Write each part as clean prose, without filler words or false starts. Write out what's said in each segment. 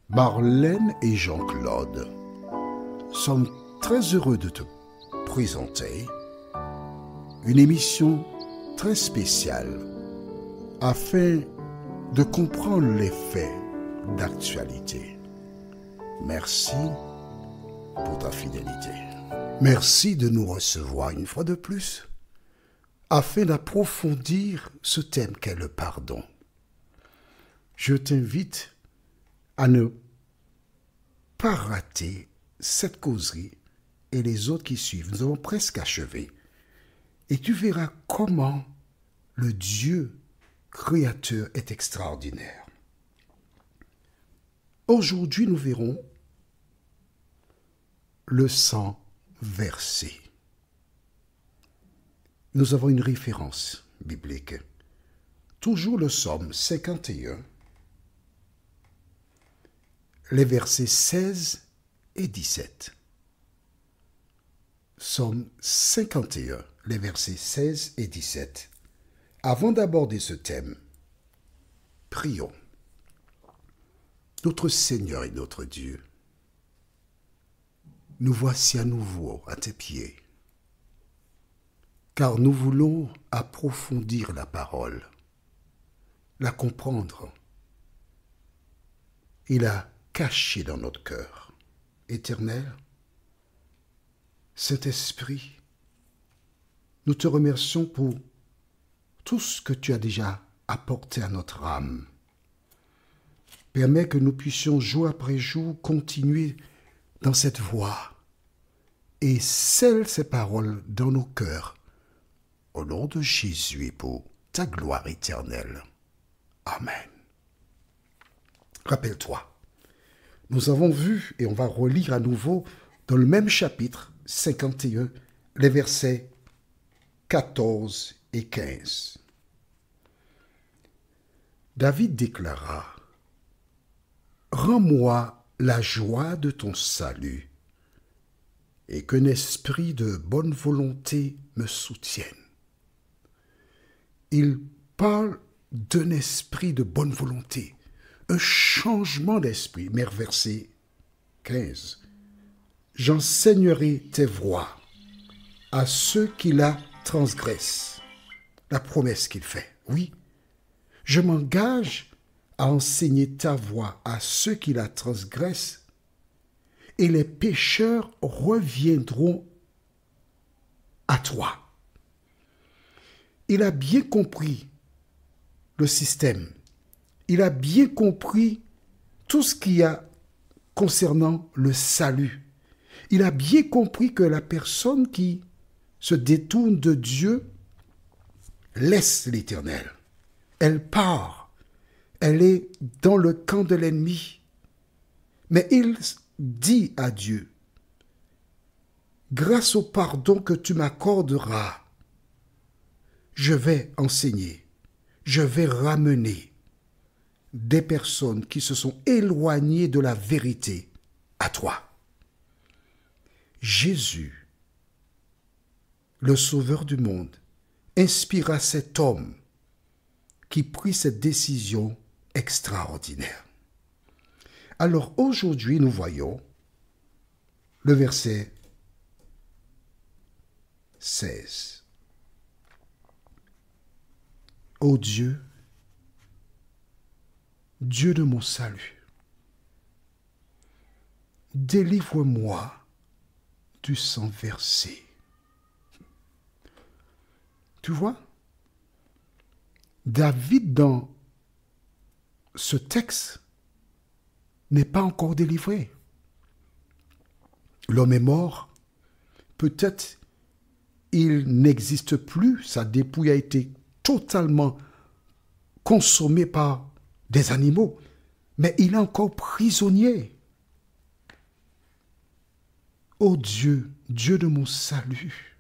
Marlène et Jean-Claude sommes très heureux de te présenter une émission très spéciale afin de comprendre les faits d'actualité. Merci pour ta fidélité. Merci de nous recevoir une fois de plus afin d'approfondir ce thème qu'est le pardon. Je t'invite à ne pas rater cette causerie et les autres qui suivent. Nous avons presque achevé. Et tu verras comment le Dieu créateur est extraordinaire. Aujourd'hui, nous verrons le sang versé. Nous avons une référence biblique. Toujours le psaume 51, les versets 16 et 17. Psaume 51, les versets 16 et 17. Avant d'aborder ce thème, prions. Notre Seigneur et notre Dieu, nous voici à nouveau à tes pieds, car nous voulons approfondir la parole, la comprendre et la cacher dans notre cœur. Éternel, Saint-Esprit, nous te remercions pour tout ce que tu as déjà apporté à notre âme. Permets que nous puissions jour après jour continuer dans cette voie et scelle ces paroles dans nos cœurs au nom de Jésus et pour ta gloire éternelle. Amen. Rappelle-toi, nous avons vu, et on va relire à nouveau dans le même chapitre 51, les versets 14 et 15. David déclara: « Rends-moi la joie de ton salut, et qu'un esprit de bonne volonté me soutienne. » Il parle d'un esprit de bonne volonté, un changement d'esprit. Mais verset 15. « J'enseignerai tes voies à ceux qui la transgressent. » La promesse qu'il fait. Oui, je m'engage à enseigner ta voie à ceux qui la transgressent, et les pécheurs reviendront à toi. Il a bien compris le système. Il a bien compris tout ce qu'il y a concernant le salut. Il a bien compris que la personne qui se détourne de Dieu laisse l'Éternel. Elle part. Elle est dans le camp de l'ennemi. Mais il dit à Dieu: « Grâce au pardon que tu m'accorderas, je vais enseigner, je vais ramener des personnes qui se sont éloignées de la vérité à toi. » Jésus, le Sauveur du monde, inspira cet homme qui prit cette décision extraordinaire. Alors aujourd'hui, nous voyons le verset 16. « Ô Dieu, Dieu de mon salut, délivre-moi du sang versé. » Tu vois, David, dans ce texte, n'est pas encore délivré. L'homme est mort. Peut-être il n'existe plus. Sa dépouille a été totalement consommée par des animaux. Mais il est encore prisonnier. Ô Dieu, Dieu de mon salut.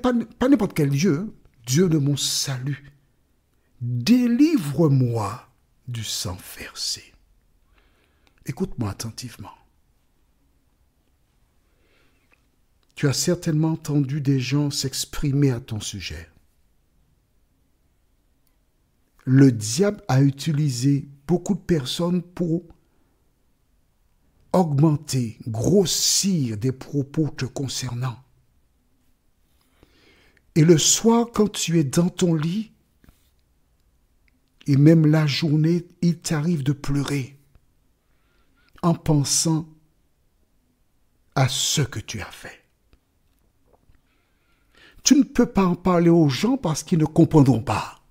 Pas n'importe quel Dieu, Dieu de mon salut. Délivre-moi du sang versé. Écoute-moi attentivement. Tu as certainement entendu des gens s'exprimer à ton sujet. Le diable a utilisé beaucoup de personnes pour augmenter, grossir des propos te concernant. Et le soir, quand tu es dans ton lit, et même la journée, il t'arrive de pleurer en pensant à ce que tu as fait. Tu ne peux pas en parler aux gens parce qu'ils ne comprendront pas.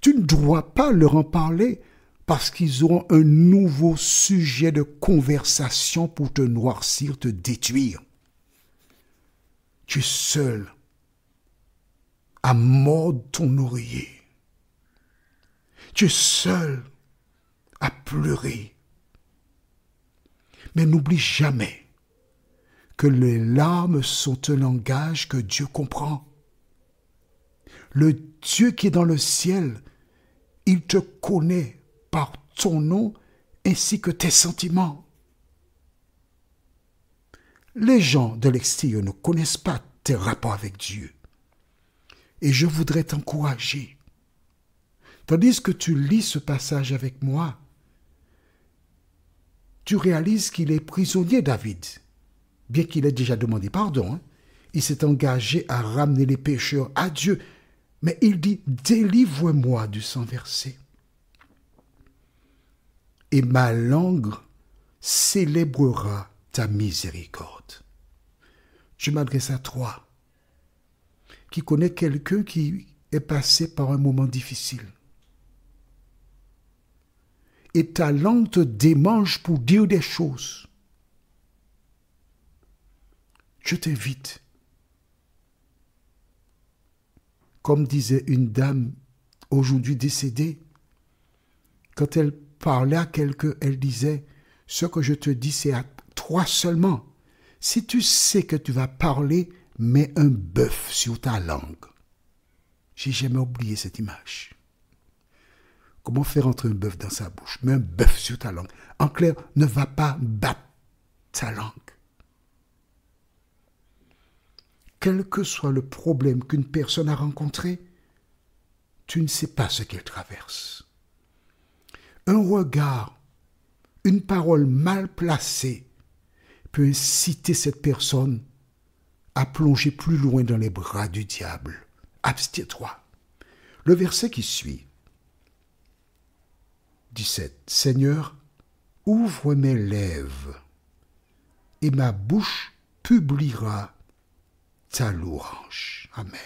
Tu ne dois pas leur en parler parce qu'ils auront un nouveau sujet de conversation pour te noircir, te détruire. Tu es seul à mordre ton oreiller. Tu es seul à pleurer. Mais n'oublie jamais que les larmes sont un langage que Dieu comprend. Le Dieu qui est dans le ciel, il te connaît par ton nom ainsi que tes sentiments. Les gens de l'extérieur ne connaissent pas tes rapports avec Dieu. Et je voudrais t'encourager. Tandis que tu lis ce passage avec moi, tu réalises qu'il est prisonnier, David. Bien qu'il ait déjà demandé pardon, il s'est engagé à ramener les pécheurs à Dieu. Mais il dit, délivre-moi du sang versé. Et ma langue célébrera ta miséricorde. Je m'adresse à toi, qui connais quelqu'un qui est passé par un moment difficile. Et ta langue te démange pour dire des choses. Je t'invite, comme disait une dame aujourd'hui décédée, quand elle parlait à quelqu'un, elle disait, ce que je te dis, c'est à toi seulement. Si tu sais que tu vas parler, mets un bœuf sur ta langue. J'ai jamais oublié cette image. Comment faire entrer un bœuf dans sa bouche? Mets un bœuf sur ta langue. En clair, ne va pas battre ta langue. Quel que soit le problème qu'une personne a rencontré, tu ne sais pas ce qu'elle traverse. Un regard, une parole mal placée peut inciter cette personne à plonger plus loin dans les bras du diable. Abstiens-toi. Le verset qui suit, 17. Seigneur, ouvre mes lèvres et ma bouche publiera ta louange. Amen.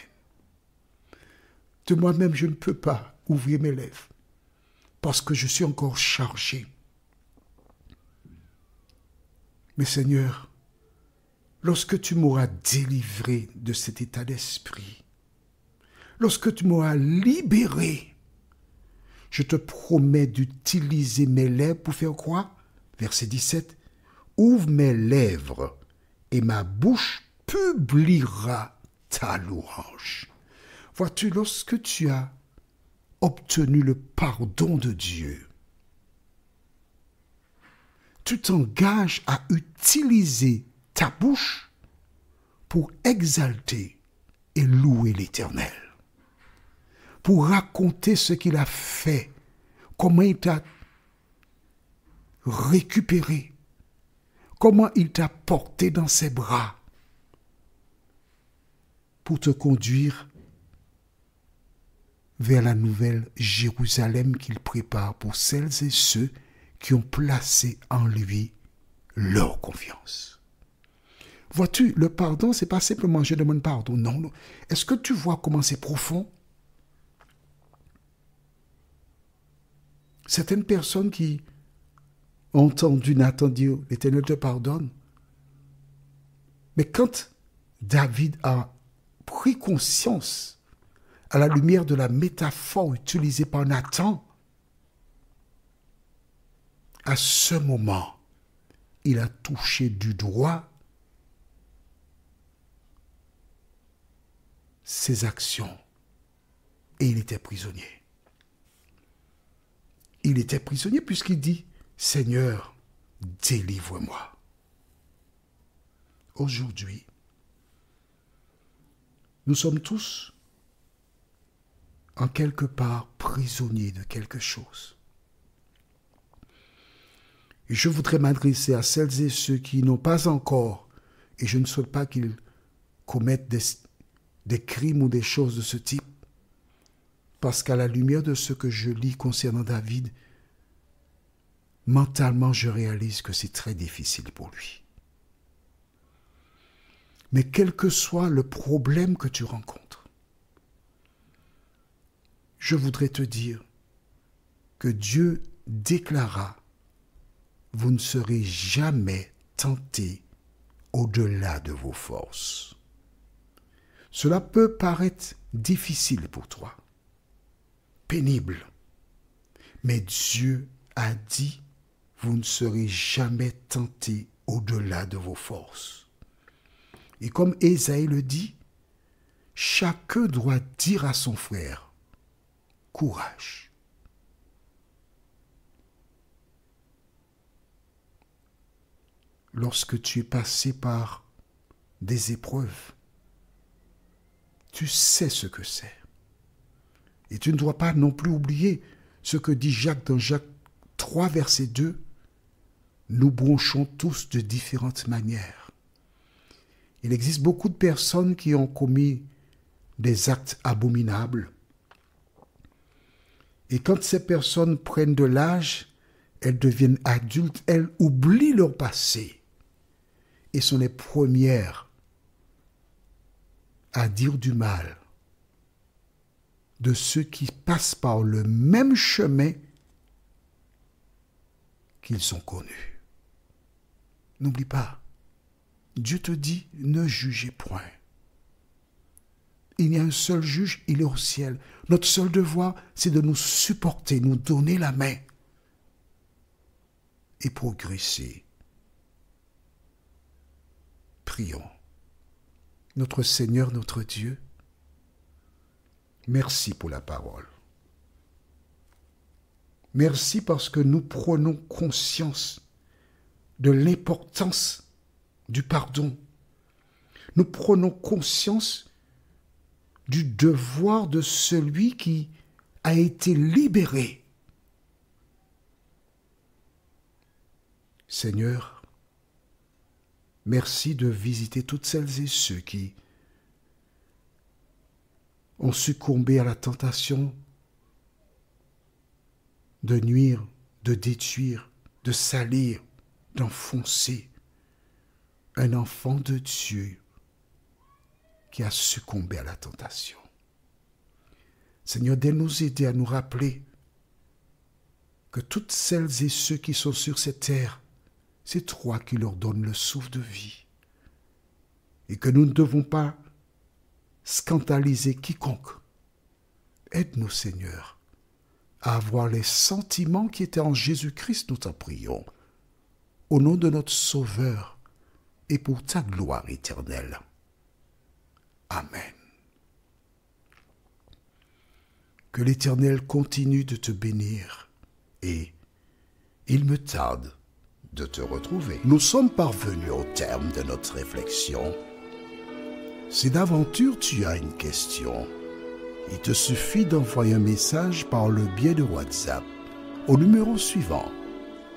De moi-même, je ne peux pas ouvrir mes lèvres parce que je suis encore chargé. Mais Seigneur, lorsque tu m'auras délivré de cet état d'esprit, lorsque tu m'auras libéré, je te promets d'utiliser mes lèvres pour faire quoi? Verset 17. Ouvre mes lèvres et ma bouche publiera ta louange. Vois-tu, lorsque tu as obtenu le pardon de Dieu, tu t'engages à utiliser ta bouche pour exalter et louer l'Éternel, pour raconter ce qu'il a fait, comment il t'a récupéré, comment il t'a porté dans ses bras pour te conduire vers la nouvelle Jérusalem qu'il prépare pour celles et ceux qui ont placé en lui leur confiance. Vois-tu, le pardon, c'est pas simplement je demande pardon. Non, non. Est-ce que tu vois comment c'est profond? Certaines personnes qui ont entendu Nathan dire l'Éternel te pardonne. Mais quand David a pris conscience à la lumière de la métaphore utilisée par Nathan, à ce moment, il a touché du doigt ses actions et il était prisonnier. Il était prisonnier puisqu'il dit « Seigneur, délivre-moi ». Aujourd'hui, nous sommes tous en quelque part prisonniers de quelque chose. Et je voudrais m'adresser à celles et ceux qui n'ont pas encore, et je ne souhaite pas qu'ils commettent des crimes ou des choses de ce type, parce qu'à la lumière de ce que je lis concernant David, mentalement, je réalise que c'est très difficile pour lui. Mais quel que soit le problème que tu rencontres, je voudrais te dire que Dieu déclara: vous ne serez jamais tentés au-delà de vos forces. Cela peut paraître difficile pour toi, pénible, mais Dieu a dit: vous ne serez jamais tentés au-delà de vos forces. Et comme Ésaïe le dit, chacun doit dire à son frère: courage. Lorsque tu es passé par des épreuves, tu sais ce que c'est. Et tu ne dois pas non plus oublier ce que dit Jacques dans Jacques 3, verset 2. Nous bronchons tous de différentes manières. Il existe beaucoup de personnes qui ont commis des actes abominables. Et quand ces personnes prennent de l'âge, elles deviennent adultes, elles oublient leur passé et sont les premières à dire du mal de ceux qui passent par le même chemin qu'ils ont connu. N'oublie pas, Dieu te dit: ne jugez point. Il y a un seul juge, il est au ciel. Notre seul devoir, c'est de nous supporter, nous donner la main et progresser. Prions. Notre Seigneur, notre Dieu, merci pour la parole. Merci parce que nous prenons conscience de l'importance du pardon. Nous prenons conscience du devoir de celui qui a été libéré. Seigneur, merci de visiter toutes celles et ceux qui ont succombé à la tentation de nuire, de détruire, de salir, d'enfoncer un enfant de Dieu qui a succombé à la tentation. Seigneur, de nous aider à nous rappeler que toutes celles et ceux qui sont sur cette terre, c'est toi qui leur donnes le souffle de vie et que nous ne devons pas scandaliser quiconque. Aide-nous, Seigneur, à avoir les sentiments qui étaient en Jésus-Christ, nous t'en prions, au nom de notre Sauveur et pour ta gloire éternelle. Amen. Que l'Éternel continue de te bénir et il me tarde de te retrouver. Nous sommes parvenus au terme de notre réflexion. Si d'aventure tu as une question, il te suffit d'envoyer un message par le biais de WhatsApp au numéro suivant,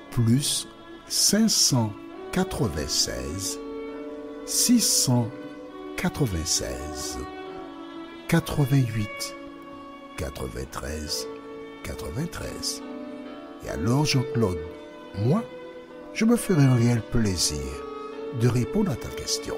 plus 596 696 88 93 93. Et alors Jean-Claude, moi, je me ferai un réel plaisir de répondre à ta question.